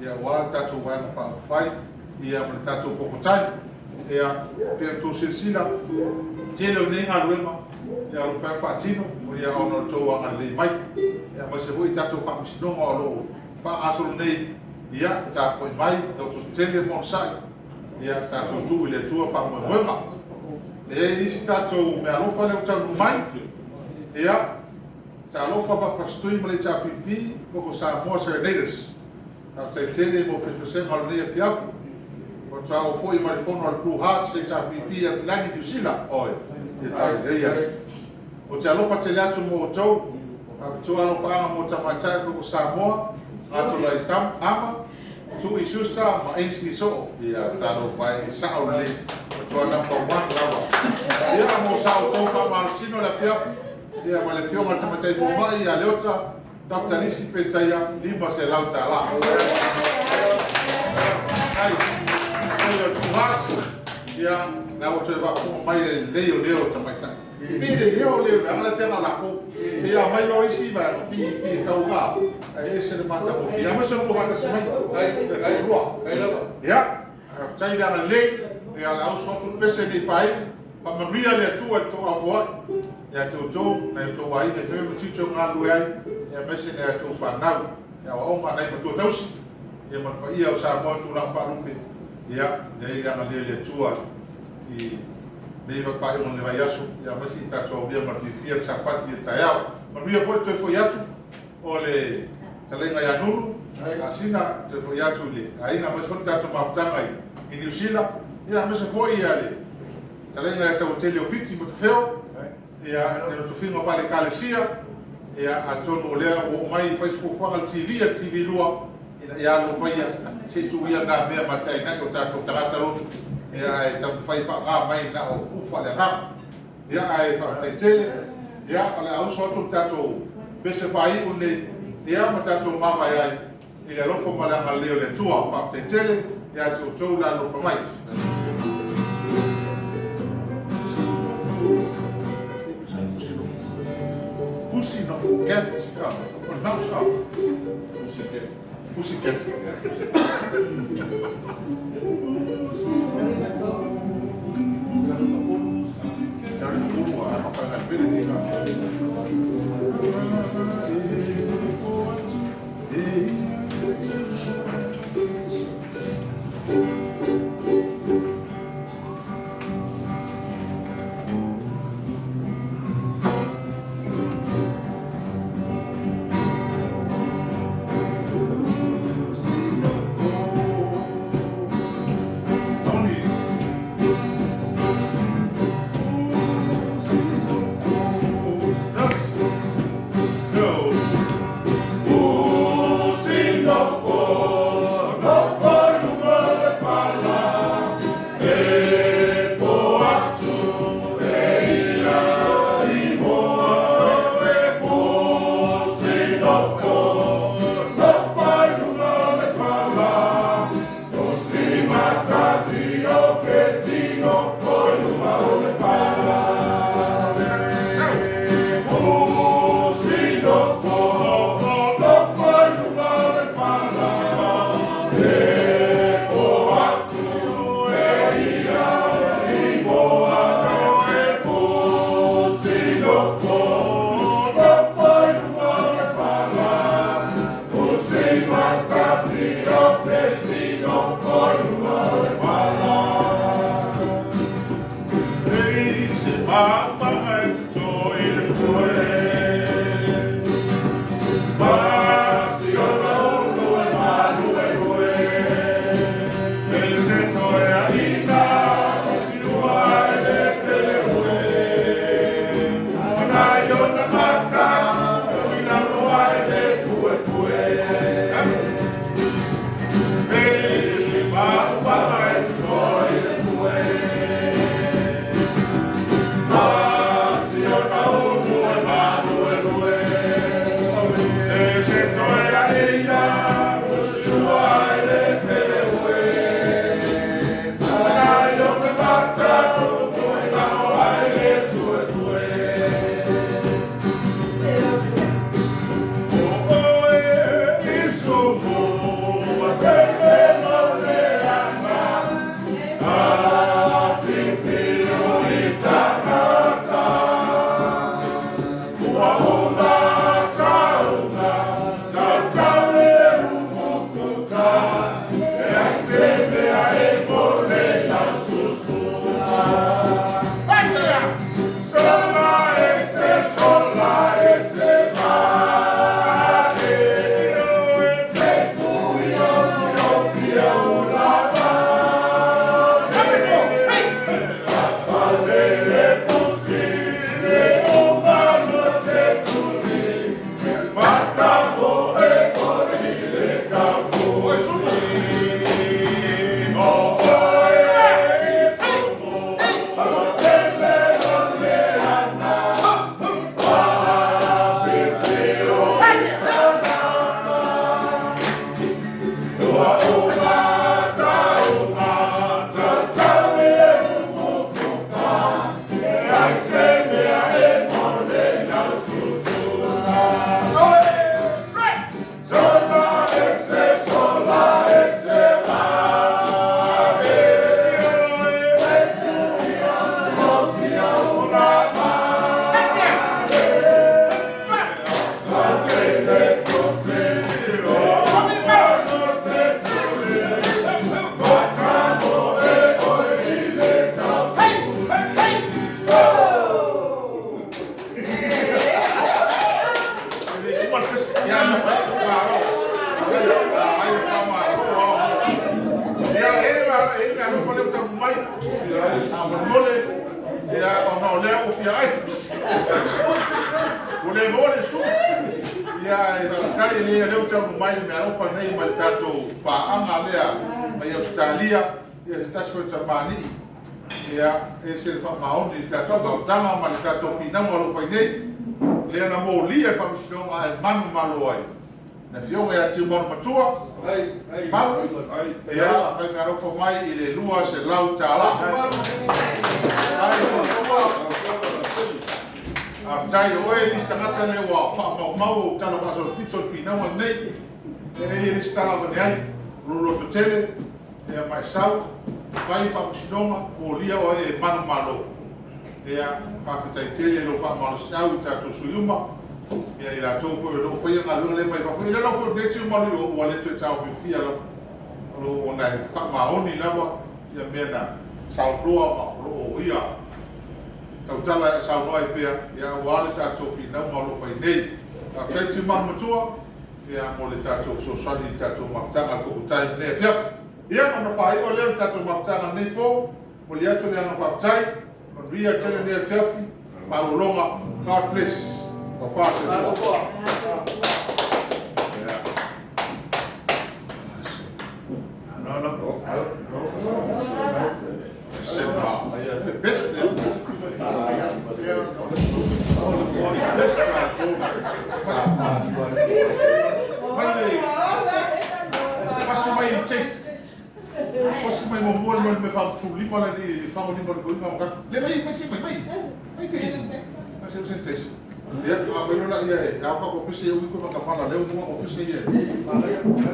ia wā tātou wānga whai, ia mana tātou kokotai, ia te tō silsila, tēnau nei ngā ruenga, ia alo whai whātino, o ia ono tō anga lei mai, ia mai se hui tātou whamisinonga o lo wha asolo nei, ia tā koi mai, tau tō tēne mō sai, ia tātou tū i le tua whamuenga. E isi tātou me alofa leo tau mai, ia tā alofa papastui ma le HRPP, koko SAMOA SERENADERS. Tau tai tēne mō pēpese malo nei a fiafu, o tau fōi ma le whono al Blue Hearts, HRPP a Lani New Zealand, oi, e tai reia. O te alofa te leatu mō tau, a tu alofa anga mō tamaitai koko SAMOA, ato lai tam ama, tu i susta ma eins ni so, ia tālo whai e sao le, o tua number 1 lawa. Ia mō sao tau wha marasino la fiafu, ia ma le fionga tamaitai fō mai, a leota, Dr. Lisi Petaia, lima se lau tā la. Ai, ia tu hasi, ia, nā o tue wako mai le leo tamaitai. Pire leo, angala tēnā lako, ia mai lo isi mai, pi kau ngā, e se le mata mo fia, mai se mo hata se mai, ai rua. Ia, tai langa lei, ia la au sotu pese ni whai, whamaria le atua to afuai, ia te utou, na utou wai, ne whewema tito ngā lue ai, ia mese ne atua whanau, ia wa oma nei matua tausi, ia manpa ia o SAMOA tu lang wharupe, ia, nei langa lei le atua, i nei va fai on le vai aso ia masi ta tso bia ma fia sapati e taiao ma bia foi toi foi atu o le talenga ya nuru asina te foi atu le ai na mas foi ta tso maftanga i New Zealand ia masi foi ia le talenga ya tau tele ofiti mo te feo ia ne to finga fa le kalesia ia a tono le o mai fai fo TV lua ia lo fai se tu ia na bia ma tai na o ta tso tagata rotu ia e tau whai wha mai na o uwha le ngā. Ia e whakatei ia ale au sotu tātou pese whai une, ia ma tātou mama iai, i le rofo malanga leo le tua, whakatei tele, ia tau tau la lofa mai. Pusi no ket, o nau sa. Pusi ket. Hey! mole ia ona o lea o fia ai o le mole su ia e tai le le o tau mai me au fa nei mai tato pa anga lea mai Australia ia te tasko te mani ia e se fa maoni tato va tanga mai tato fina mo fa nei le na mo li e fa misino ai man malo ai na fionga ia ti mo matua ai ia fa ngaro fa mai i le lua se lau tala tai oe ni stangata le wa pa mau tala fa so pitso fina mo nei e ni stala mo nei lo to tele e mai sau vai fa misino o lia o e man malo ia whakatai tele lo whamalo sinau i tātou suiuma ia i la tō fwoi lo whaia ngā lunga le mai whawhoi le lo fwoi neti o mali o ua le tui tāu whiwhia lo o nei whakamaoni lawa ia mea na sauroa ma lo o ia tautala e sauroa i pia ia ua le tātou whinau ma lo whai nei a whaiti manu matua ia mo le tātou sosani i tātou maftanga koko tai nei whiaf ia ona whai o leo tātou maftanga nei po mo li atu le anga whaftai Ria tele ne fiafi malolonga God bless o fase no sema ia the best Posso mai mo buon me fa fu lì poi di fa mo di por ma le mai sì mai ai che ma se sente ia a bello la ia a poco più se io come capana le un po' più se ia ma la